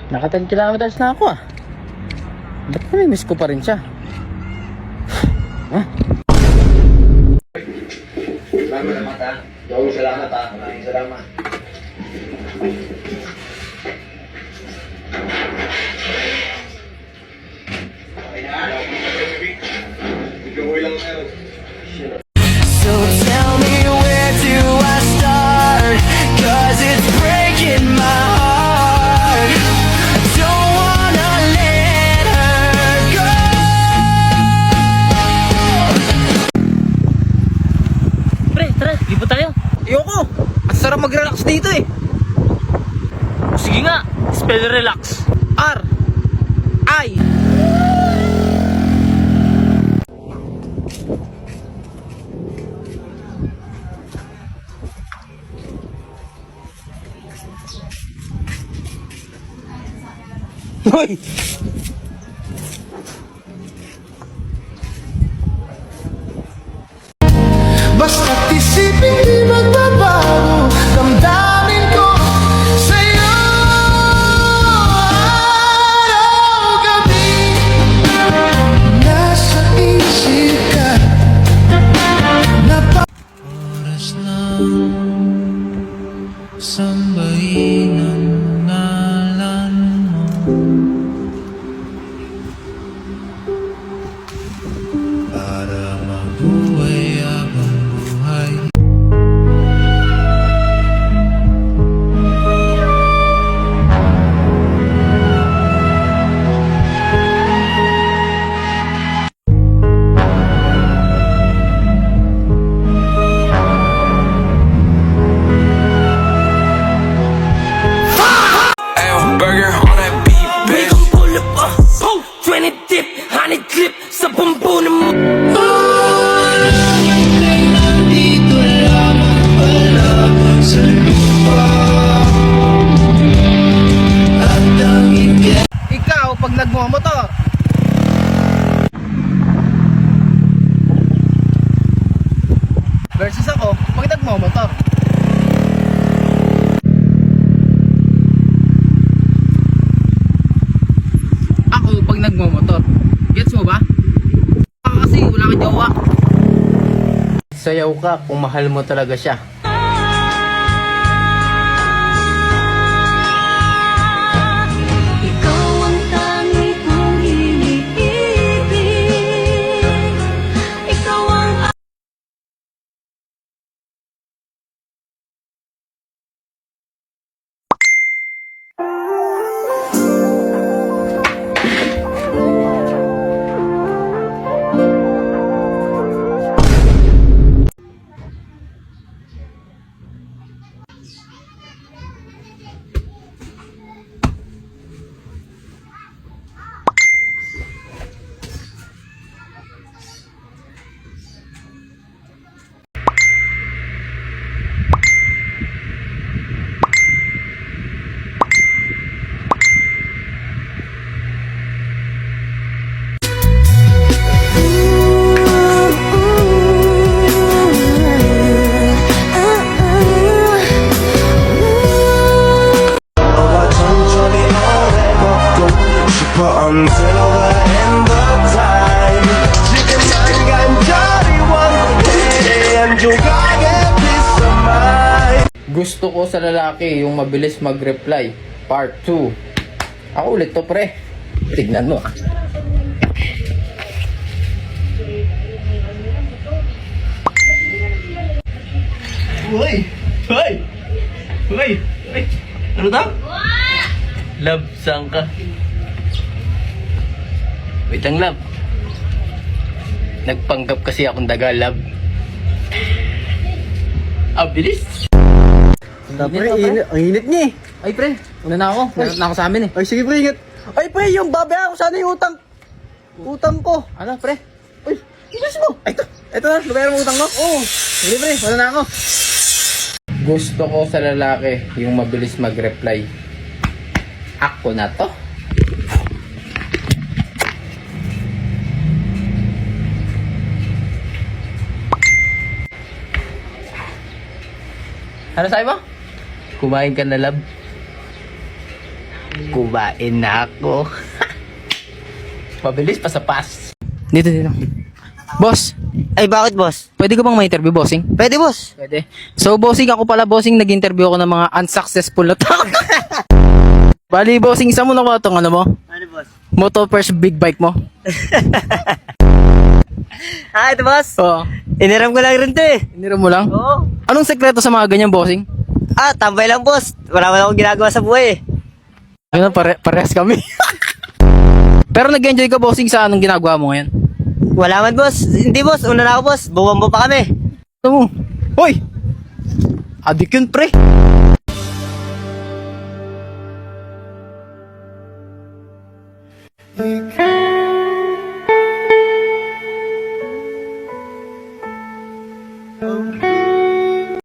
Naka 10 kilometers na ako ah. Ba't namimiss ko pa rin siya? Salamat ha. Joe, salamat ha. Maraming salamat. So tell me, where do I start? 'Cause it's breaking my heart. I don't wanna let her go. Pre, tara, lipat tayo. Ayoko! Ang sarap mag-relax dito eh. O sige nga, spell relax. R I Hoy! Basta't isipin di magbabago, damdamin ko sa'yo araw-gabi. Nasa isip ka na oras na sambahin ang ngalan mo. Para mabuhay habang buhay. Burger on that beat, bitch. Bacon pull up, boom, 20 dip, 100 clip, sa bumbunan mo. Nandito lamang pala sa lupa. At ang ibig. Ikaw, pag nagmamotor versus ako, pag nagmamotor. Ako, pag nagmamotor. Gets mo ba? Ako kasi, wala kang jowa. Sayaw ka kung mahal mo talaga siya. Ikaw ang tangi kong iniibig. Ikaw ang Until the end of time. 지금만 간절히 원해 안좋게 peace of mind. Gusto ko sa lalaki yung mabilis mag-reply. Part 2. Ako ulit to, pre. Tignan mo ah. Uy! Uy! Uy! Uy! Ano daw? Love, saan ka? Wait lang, love. Nagpanggap kasi akong daga, love. Bilis. Pre, ang init niya eh. Ay, pre. Una na ako. Meron na ako sa amin eh. Ay, sige pre, ingat. Ay pre, yung babayaran ko sana yung utang ko. Ano, pre? Ay, bilis mo. Ay, ito na, babayaran mo utang ko. Oo. Hindi, pre. Wala na ako. Gusto ko sa lalaki yung mabilis mag-reply. Ako na to. Ano sabi mo? Kumain ka na, love? Kumain na ako. Mabilis pa sa pass. Dito. Boss, Ay, bakit, boss? pwede ko bang ma-interview, bossing? Pwede, boss. Pwede. So, bossing, ako pala, bossing, nag-interview ako ng mga unsuccessful na tao. Bali, bossing, isa mo na ko itong ano mo? Ano, boss? Moto first big bike mo. Ito, boss. Oo. Iniram ko lang rin to eh. Iniro mo lang? Oo. Anong sekreto sa mga ganyan, bossing? Tambay lang, boss. Wala man akong ginagawa sa buhay eh. Ano, parehas kami. Pero nag-enjoy ka, bossing, sa anong ginagawa mo ngayon? Wala man, boss. Hindi, boss. Una na ako, boss. Bumambo pa kami. Ano mo? Hoy! Adik yun, pre. Ikaw